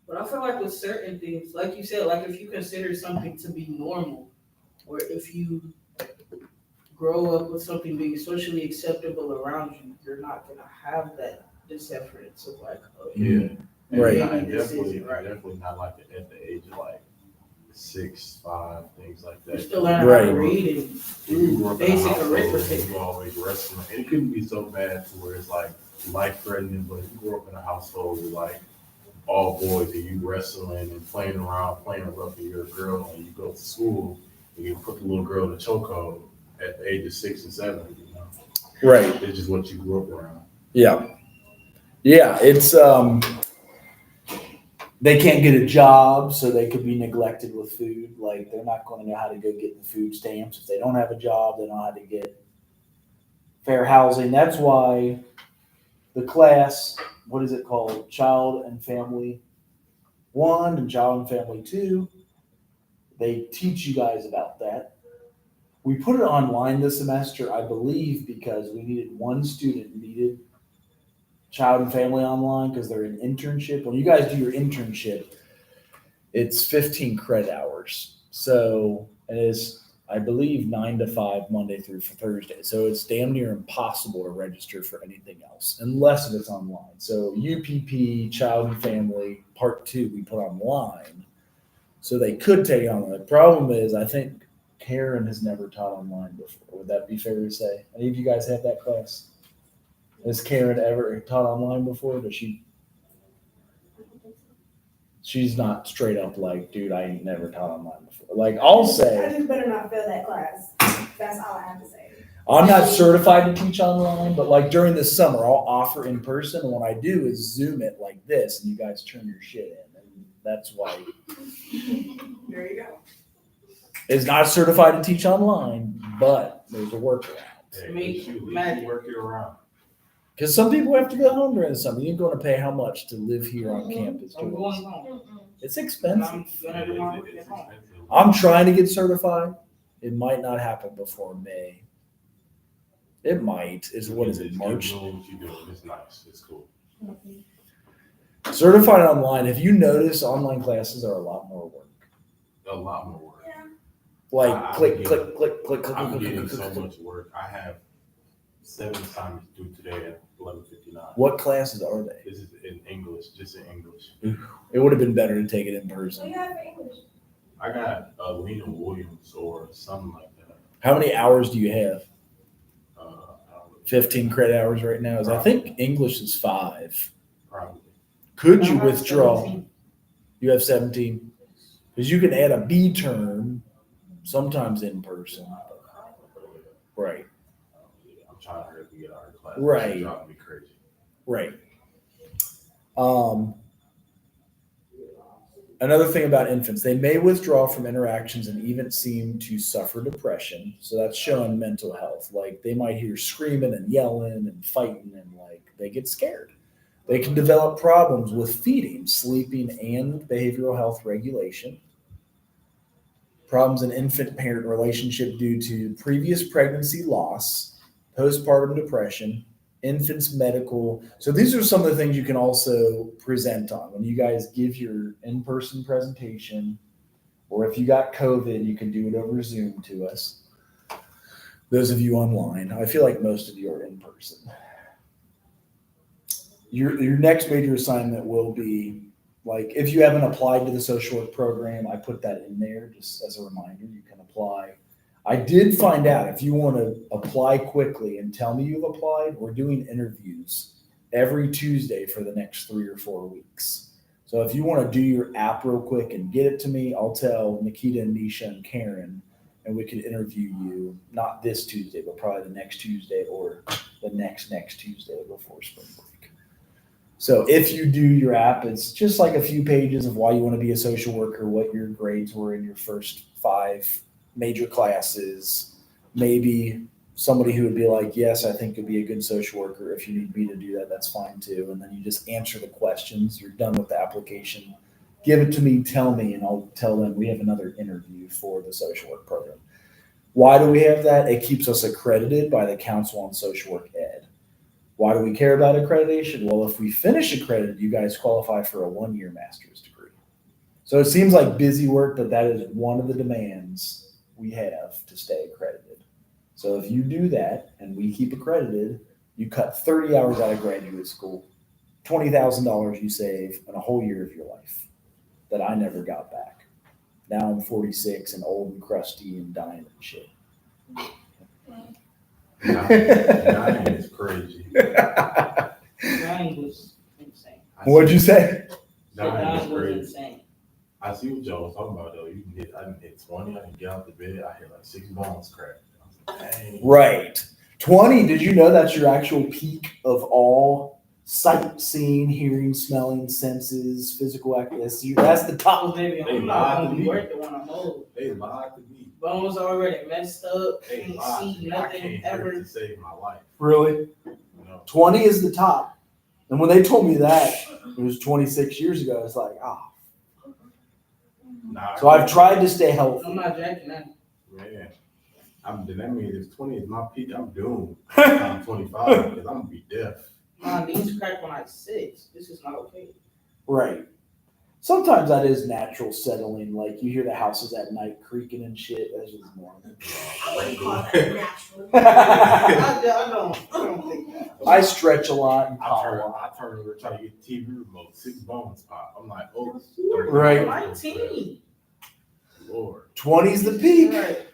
But I feel like with certain things, like you said, like if you consider something to be normal, or if you grow up with something being socially acceptable around you, you're not gonna have that disseverance of like, oh, Yeah. Right. And This definitely, isn't right. definitely not like at the age of like 6, 5, things like that. you're still learning how Right. to read and You grew do up in a basic household where arithmetic. you always wrestling. And it couldn't be so bad to where it's like life threatening, but if you grew up in a household with like all boys and you wrestling and playing around, playing rough, and you're a girl and you go to school and you put the little girl in a chokehold at the age of 6 and 7, you know. Right. It's just what you grew up around. Yeah. Yeah. It's they can't get a job, so they could be neglected with food. Like they're not going to know how to go get the food stamps. If they don't have a job, they don't know how to get fair housing. That's why the class, what is it called? Child and Family 1 and Child and Family 2, they teach you guys about that. We put it online this semester, I believe, because we needed one student needed Child and Family online because they're in internship. When you guys do your internship, it's 15 credit hours. So it is, I believe, 9 to 5 Monday through Thursday. So it's damn near impossible to register for anything else unless it's online. So UPP, Child and Family Part 2, we put online. So they could take it online. The problem is, I think Karen has never taught online before. Would that be fair to say? Any of you guys have that class? Has Karen ever taught online before? Does she? She's not straight up like, dude, I ain't never taught online before. Like, I'll I say, just better not fail that class. That's all I have to say. I'm not certified to teach online, but like during the summer, I'll offer in person. And what I do is Zoom it like this, and you guys turn your shit in. And that's why There you go. it's not certified to teach online, but there's a workaround. Hey, Make you magic. work it around. Because some people have to go home during the summer. You're going to pay how much to live here on campus? I'm Doing going this? home. It's And expensive. I'm gonna do my work at home. I'm trying to get certified. It might not happen before May. It might. What is it, Just March? keep doing what you're doing. It's nice. It's cool. Certified online. If you notice, online classes are a lot more work. A lot more work. Like I'm click, getting- click, click, click, click, I'm click, getting click, so click, click. much work. I have 7 assignments due today at 11:59. What classes are they? This is in English, just in English. It would have been better to take it in So person. you have English. I got Lena Williams or something like that. How many hours do you have? I don't know. 15 credit hours right now. I think English is 5. Probably. Could you I have withdraw? 17. You have 17? Because you can add a B term, sometimes in person. Right, I'm trying to hurry up and get out of class. Right. It's driving me crazy. right. Another thing about infants, they may withdraw from interactions and even seem to suffer depression. So that's showing mental health. Like they might hear screaming and yelling and fighting and like they get scared. They can develop problems with feeding, sleeping, and behavioral health regulation. Problems in infant-parent relationship due to previous pregnancy loss, postpartum depression, infants medical. So these are some of the things you can also present on when you guys give your in-person presentation, or if you got COVID, you can do it over Zoom to us. Those of you online, I feel like most of you are in person. Your next major assignment will be, like, if you haven't applied to the social work program, I put that in there just as a reminder. You can apply. I did find out if you want to apply quickly and tell me you've applied, we're doing interviews every Tuesday for the next 3 or 4 weeks. So if you want to do your app real quick and get it to me, I'll tell Nikita and Nisha and Karen, and we can interview you, not this Tuesday, but probably the next Tuesday or the next Tuesday before spring break. So if you do your app, it's just like a few pages of why you want to be a social worker, what your grades were in your first 5 major classes, maybe somebody who would be like, yes, I think you'd be a good social worker. If you need me to do that, that's fine too. And then you just answer the questions. You're done with the application. Give it to me, tell me, and I'll tell them we have another interview for the social work program. Why do we have that? It keeps us accredited by the Council on Social Work Ed. Why do we care about accreditation? Well, if we finish accredited, you guys qualify for a 1-year master's degree. So it seems like busy work, but that is one of the demands we have to stay accredited. So if you do that and we keep accredited, you cut 30 hours out of graduate school, $20,000 you save in a whole year of your life that I never got back. Now I'm 46 and old and crusty and dying and shit. Dying is crazy. Dying was insane. What'd you say? Dying is was crazy. insane. I see what y'all was talking about though. I can hit 20, I can get out the bed, I hit like 6 bones cracked. I was like, dang. Right. 20, did you know that's your actual peak of all sight, seeing, hearing, smelling, senses, physical activity? That's the top. Oh, baby, They I'm not lied gonna to be me. working when I'm old. They lied to me. Bones already messed up. They Can't lied to see me. I nothing came here ever. to save my life. Really? You know? 20 is the top. And when they told me that, it was 26 years ago, it's like, Nah, So I've tried to stay healthy. I'm not jacking that. Man, then that means if 20 is my peak, I'm doomed. I'm 25 because I'm gonna be deaf. My knees cracked when I was 6. This is not okay. Right. Sometimes that is natural settling. Like you hear the houses at night creaking and shit. That's just normal. I wouldn't call that natural. I don't think that. I stretch a lot and I pop a turn lot. over trying to get TV remote, 6 bones pop. I'm like, oh, Right. 19. Lord. 20's the peak. Right.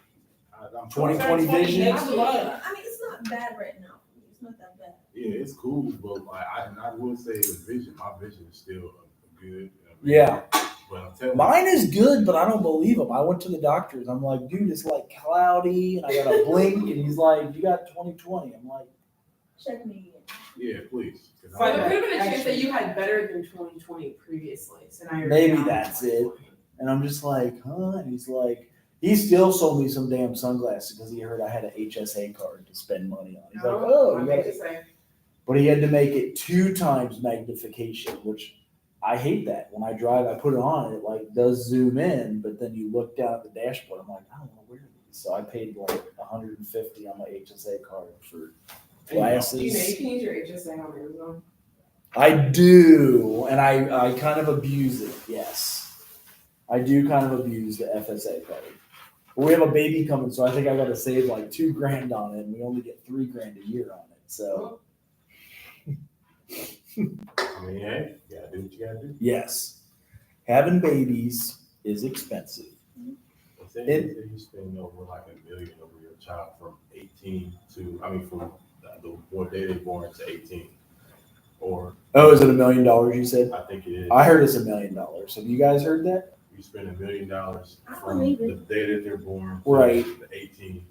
I'm 20/20 vision. Next month. I mean, it's not bad right now. It's not that bad. Yeah, it's cool, but like I will say the vision. My vision is still good. Yeah. But I'm telling Mine is good, but I don't believe him. I went to the doctors. I'm like, dude, it's like cloudy, and I got a blink, and he's like, you got 20/20. I'm like, Check me again. yeah, please. 'Cause So I'm- there could have been a chance that Actually- you had better than 2020 previously. So now you're maybe down to that's it. 2020. And I'm just like, huh? And he's like, he still sold me some damn sunglasses because he heard I had an HSA card to spend money on. He's like, oh, you okay, got just saying. But he had to make it 2 times magnification, which I hate that. When I drive, I put it on, it like does zoom in, but then you look down at the dashboard, I'm like, I don't want to wear these. So I paid like $150 on my HSA card for Do you know you glasses. can use your HSA on Amazon? I do, and I kind of abuse it, yes. I do kind of abuse the FSA card. But we have a baby coming, so I think I got to save like $2,000 on it, and we only get $3,000 a year on it. So I mean, hey, you gotta do what you gotta do. yes, having babies is expensive. They say you spend over like $1 million over your child from 18 to, from the day they're born to 18. Or Oh, is it $1 million? You said. I think it is. I heard it's $1 million. Have you guys heard that? You spend $1 million I from believe the it. day that they're born to Right. the 18,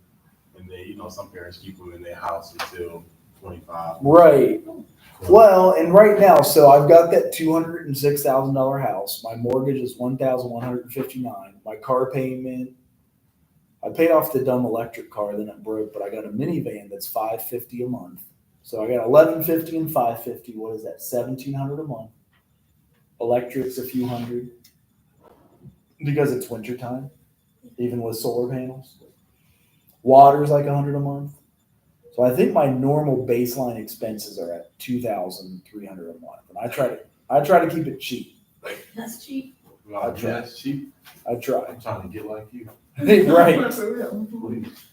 and then some parents keep them in their house until 25. Right. Well, and right now, so I've got that $206,000 house. My mortgage is $1,159. My car payment, I paid off the dumb electric car, then it broke, but I got a minivan that's $550 a month. So I got $1,150 and $550. What is that? $1,700 a month. Electric's a few hundred because it's wintertime, even with solar panels. Water's like $100 a month. So I think my normal baseline expenses are at $2,300 a month, and I try to keep it cheap. That's cheap. Well, that's cheap. I try. I'm trying to get like you. Right. For real. Please.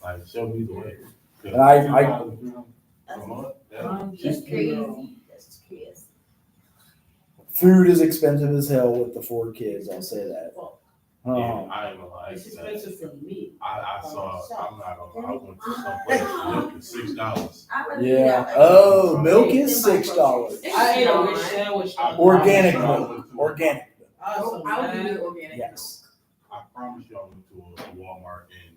Like, show me the way. And I- A month, That's crazy. That's crazy. Food is expensive as hell with the 4 kids. I'll say that. And I ain't gonna lie, It's expensive for me. I saw, I'm not gonna lie, I went to some place, milk is $6. Yeah. Oh, milk is $6. I ate a rich sandwich. Organic milk. Organic. I was so I would do mad. the organic. Yes. I promise you, I went to a Walmart in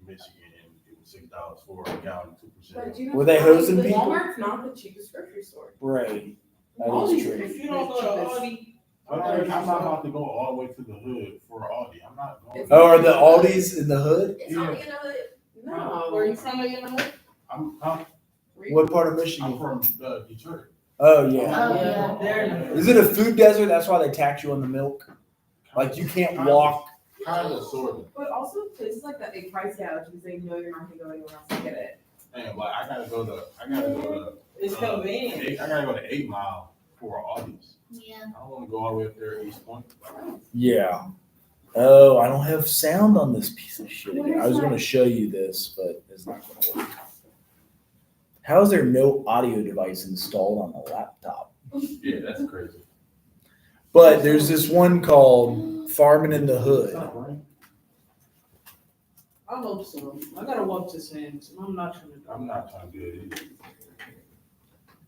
Michigan and it was $6 for a gallon, 2%. Were they hosing people? Walmart's not the cheapest grocery store. Right. That Aldi's is true. If you don't go to Aldi, I'm not about to go all the way to the hood for Aldi. I'm not going. Oh, are the Aldis in the hood? It's only in a hood. No. where you from again? I'm What part of I'm Michigan? from Detroit. Oh, yeah. Oh, yeah. There. Is it a food desert? That's why they tax you on the milk? Like you can't walk. Kind of, sort of. But also places like that, they price gouge because they know you're not gonna go anywhere else to get it. And like I gotta go to It's convenient. I gotta go to 8 Mile for Aldi's. Yeah. I don't want to go all the way up there East Point. Yeah. Oh, I don't have sound on this piece of shit. Again. I was going to show you this, but it's not going to work. How is there no audio device installed on the laptop? Yeah, that's crazy. But there's this one called Farming in the Hood. I hope so. I gotta walk to Sam's. I'm not trying to. I'm not trying to do it either.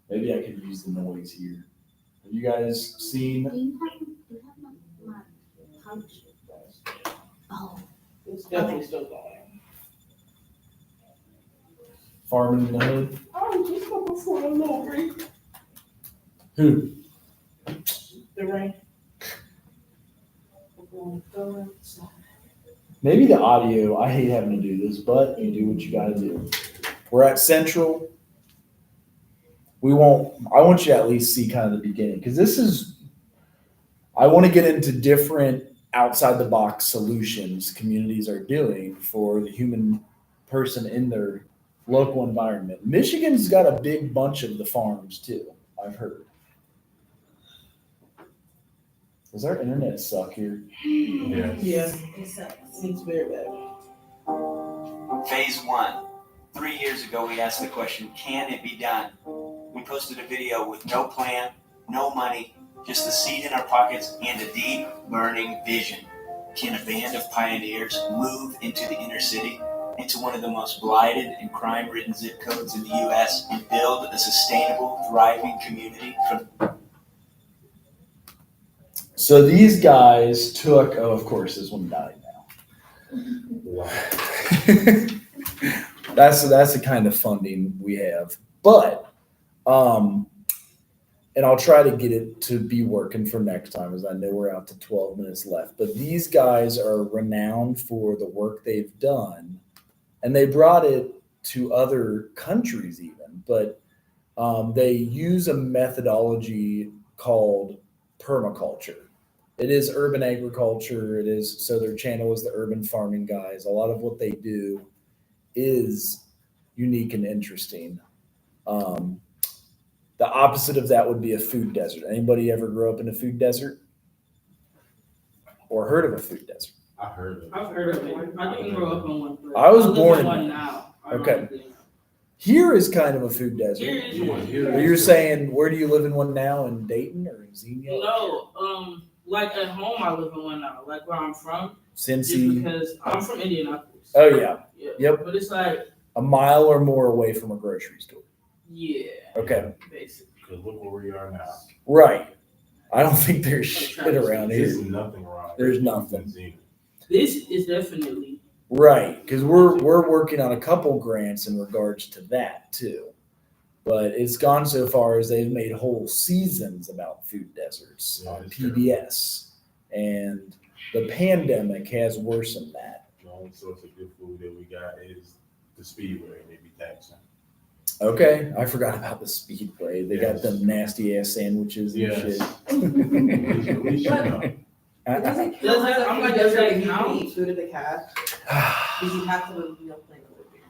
Maybe I could use the noise here. Have you guys seen? Do you have my pouch? Oh, It's definitely still going. Farming in the Hood? Oh, just go before a little break. Who? The rain. Maybe the audio. I hate having to do this, but you do what you got to do. We're at Central. I want you to at least see kind of the beginning because I want to get into different outside the box solutions communities are doing for the human person in their local environment. Michigan's got a big bunch of the farms too, I've heard. Does our internet suck here? Yeah. Yeah. It's very bad. Phase 1. 3 years ago, we asked the question, can it be done? We posted a video with no plan, no money, just the seed in our pockets and a deep, burning vision. Can a band of pioneers move into the inner city, into one of the most blighted and crime-ridden zip codes in the U.S., and build a sustainable, thriving community from... So these guys took, of course, this one died now. That's the kind of funding we have. But, and I'll try to get it to be working for next time, as I know we're out to 12 minutes left. But these guys are renowned for the work they've done, and they brought it to other countries even. But they use a methodology called permaculture. It is urban agriculture. So their channel is the Urban Farming Guys. A lot of what they do is unique and interesting. The opposite of that would be a food desert. Anybody ever grow up in a food desert? Or heard of a food desert? I heard it. I've heard of it. I didn't grow up in one. But I was live born in one one. now. Okay. ironically. Here is kind of a food desert. Here is Yeah, one. here But you're saying, where do you live in one now? In Dayton or in Xenia? No, like at home I live in one now. Like where I'm from, just Cincy. because I'm from Indianapolis. Oh, yeah. Yeah. Yep. But it's like, A mile or more away from a grocery store. yeah, Okay. basically. Because look where we are now. Right. I don't think there's shit around There's here. nothing wrong. There's nothing. This is definitely Right. Because we're working on a couple grants in regards to that too. But it's gone so far as they've made whole seasons about food deserts Yeah, on it's PBS. And the pandemic has worsened that. The only source of good food that we got is the Speedway, and they be taxing. Okay. I forgot about the Speedway. They got Yes. them nasty ass sandwiches and Yes. shit. At least you know. It doesn't count Does that- as a I'm food like, desert does that if you count? eat food at the cash, because you have to have a meal plan to live here.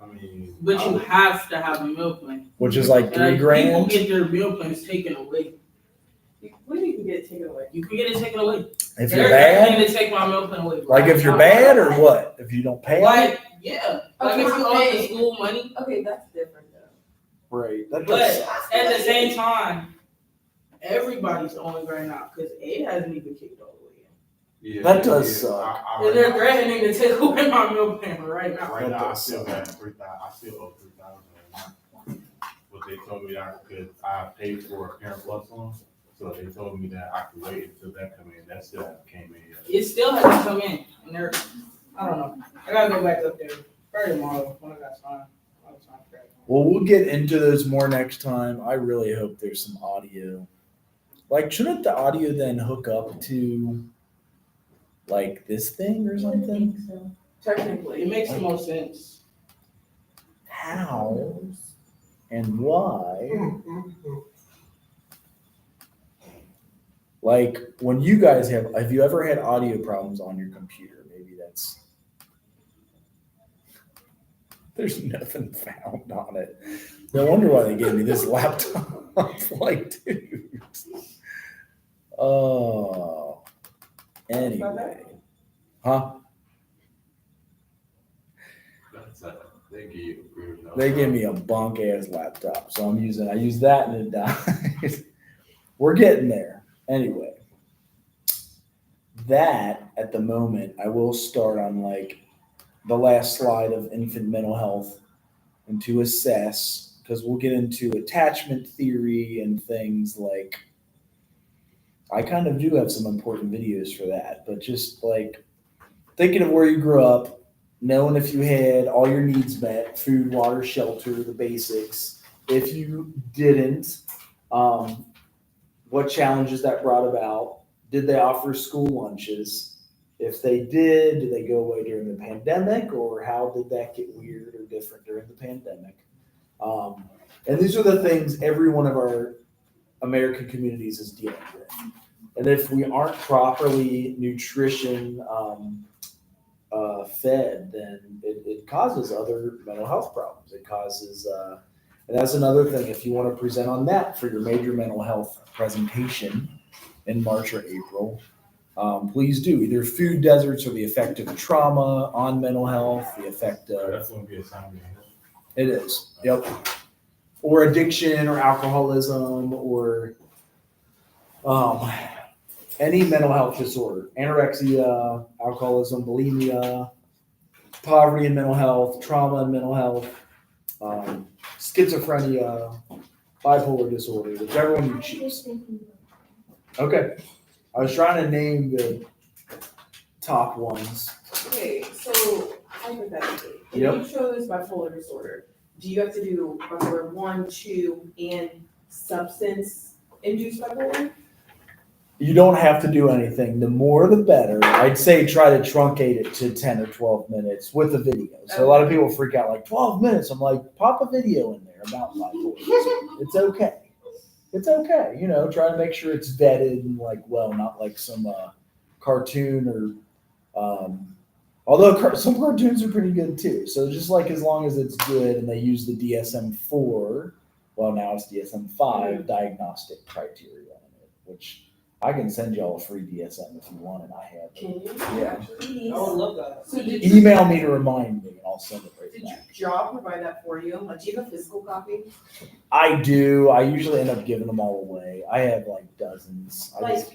I mean, but you have to have a meal plan. Which is like And, $3 like, grand. people get their meal plans taken away. What do you can get it taken away? You can get it taken away. If you're They're going bad, to take my meal plan away. like if you're bad or what? If you don't pay on it? Like, yeah. Like if you owe the school money, Okay, that's different though. Right. That but does- at the same time, everybody's owing right now because A hasn't even kicked all the way in. Yeah, That does suck. And they're threatening to take away my meal payment right now. Right That now, I does still suck. got 3,000. I still owe 3,000. But they told me because I paid for a Parent Plus loan, so they told me that I could wait until that come in. That still came in yet. It still hasn't come in, and they're, I don't know. I gotta go back up there. Probably tomorrow when I got time. Well, we'll get into those more next time. I really hope there's some audio. Like, shouldn't the audio then hook up to like this thing or I something? think so. Technically. It makes the most sense. How and why? Like, when you guys have you ever had audio problems on your computer? Maybe that's. There's nothing found on it. No wonder why they gave me this laptop. Like, dude. Oh. Anyway. Huh? They give you a weird They give me a bunk ass laptop. So I use that and it dies. We're getting there. Anyway. That at the moment, I will start on like the last slide of infant mental health and to assess, because we'll get into attachment theory and things like, I kind of do have some important videos for that, but just like thinking of where you grew up, knowing if you had all your needs met, food, water, shelter, the basics. If you didn't, what challenges that brought about? Did they offer school lunches? If they did they go away during the pandemic, or how did that get weird or different during the pandemic? And these are the things every one of our American communities is dealing with. And if we aren't properly nutrition fed, then it causes other mental health problems. It causes, and that's another thing. If you want to present on that for your major mental health presentation in March or April, please do. Either food deserts or the effect of trauma on mental health, the effect of. That's gonna be a sign. It is. Yep. Or addiction or alcoholism or any mental health disorder, anorexia, alcoholism, bulimia, poverty and mental health, trauma and mental health, schizophrenia, bipolar disorder, whichever one you choose. Okay. I was trying to name the top ones. Okay, so hypothetically, if Yep. you chose bipolar disorder, do you have to do bipolar 1, 2, and substance-induced bipolar? You don't have to do anything. The more the better. I'd say try to truncate it to 10 or 12 minutes with a video. So a lot of people freak out like 12 minutes. I'm like, pop a video in there about bipolar disorder. It's okay. It's okay. You know, try to make sure it's vetted and like, well, not like some cartoon or, although some cartoons are pretty good too. So just like as long as it's good and they use the DSM-4, well, now it's DSM-5 diagnostic criteria on it, which I can send y'all a free DSM if you want it. I have it. Can you? Yeah. I would love that. So did you, Email me to remind me and I'll send it right did your back. job provide that for you? Like, do you have a physical copy? I do. I usually end up giving them all away. I have like dozens. I just,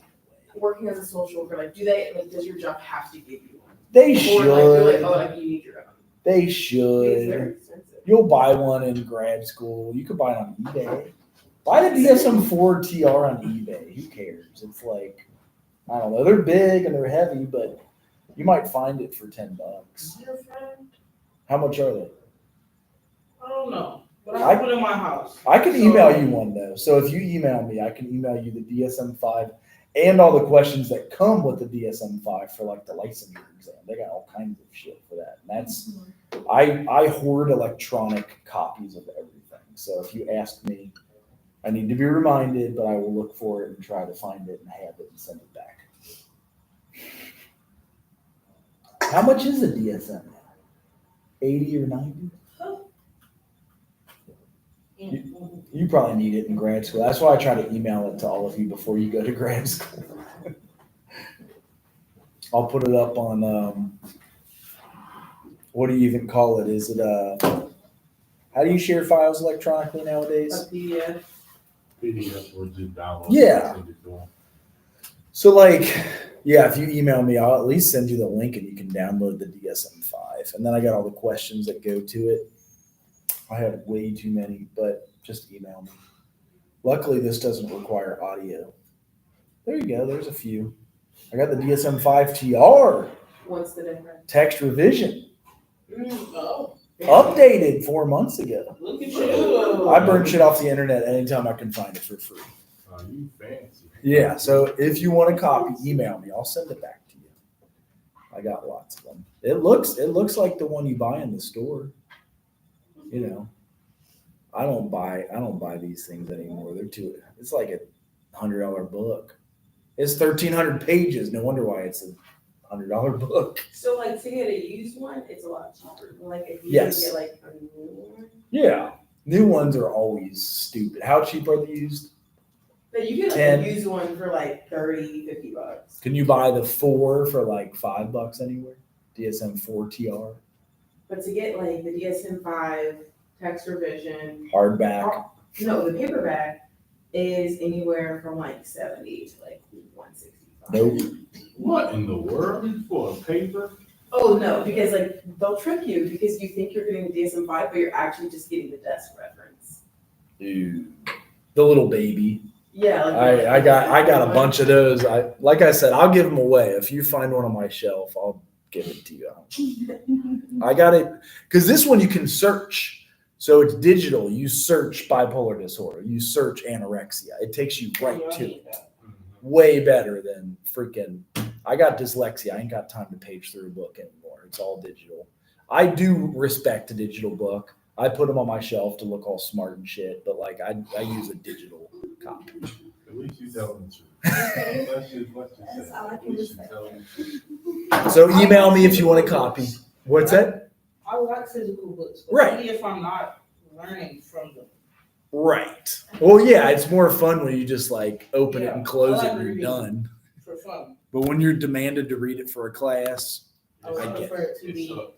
Working as a social worker, like, do they, like, does your job have to give you one? they Or like, they're like, should. oh, like, you need your own? They Because should. they're expensive. You'll buy one in grad school. You could buy it on eBay. Buy the DSM-4 TR on eBay. Who cares? It's like, I don't know. They're big and they're heavy, but you might find it for $10. Your friend? How much are they? I don't know, but I have one in my house. I can email you one though. So if you email me, I can email you the DSM-5 and all the questions that come with the DSM-5 for like the licensure exam. They got all kinds of shit for that. And that's, I hoard electronic copies of everything. So if you ask me, I need to be reminded, but I will look for it and try to find it and have it and send it back. How much is a DSM now? 80 or 90? You probably need it in grad school. That's why I try to email it to all of you before you go to grad school. I'll put it up on, what do you even call it? Is it, how do you share files electronically nowadays? A PDF. PDF or just download. Yeah. and send it to 'em. So like, Yeah, if you email me, I'll at least send you the link and you can download the DSM-5. And then I got all the questions that go to it. I have way too many, but just email me. Luckily, this doesn't require audio. There you go. There's a few. I got the DSM-5 TR, What's the difference? text revision, Oh, updated 4 months ago. look at you. I burn shit off the internet anytime I can find it for free. You fancy. Yeah, so if you want a copy, email me. I'll send it back to you. I got lots of them. It looks like the one you buy in the store. You know, I don't buy these things anymore. It's like $100 book. It's 1,300 pages. No wonder why it's $100 book. So like to get a used one, it's a lot cheaper. Like if you Yes. get like a new one. Yeah, new ones are always stupid. How cheap are they used? But you get like 10. a used one for like $30-$50. Can you buy the 4 for like $5 anywhere? DSM-4 TR, But to get like the DSM-5 text revision, hardback. no, the paperback is anywhere from like 70 to like 165. Nope. What in the world for a paper? Oh no, because like they'll trick you because you think you're getting the DSM-5, but you're actually just getting the desk reference. Dude, the little baby. Yeah, I got a bunch of those. Like I said, I'll give them away. If you find one on my shelf, I'll give it to you. I got it because this one you can search. So it's digital. You search bipolar disorder. You search anorexia. It takes you right to it. Way better than freaking. I got dyslexia. I ain't got time to page through a book anymore. It's all digital. I do respect a digital book. I put them on my shelf to look all smart and shit, but like I use a digital copy. At least you tell them the truth. Let's just That's say, all I at can least you respect. tell them the truth. So email me if you want a copy. What's that? I like physical books, but Right. only if I'm not learning from them. Right. Well, yeah, it's more fun when you just like open it and close I it like and you're reading. done. For fun. But when you're demanded to read it for a class, I would I get prefer it to It be sucks.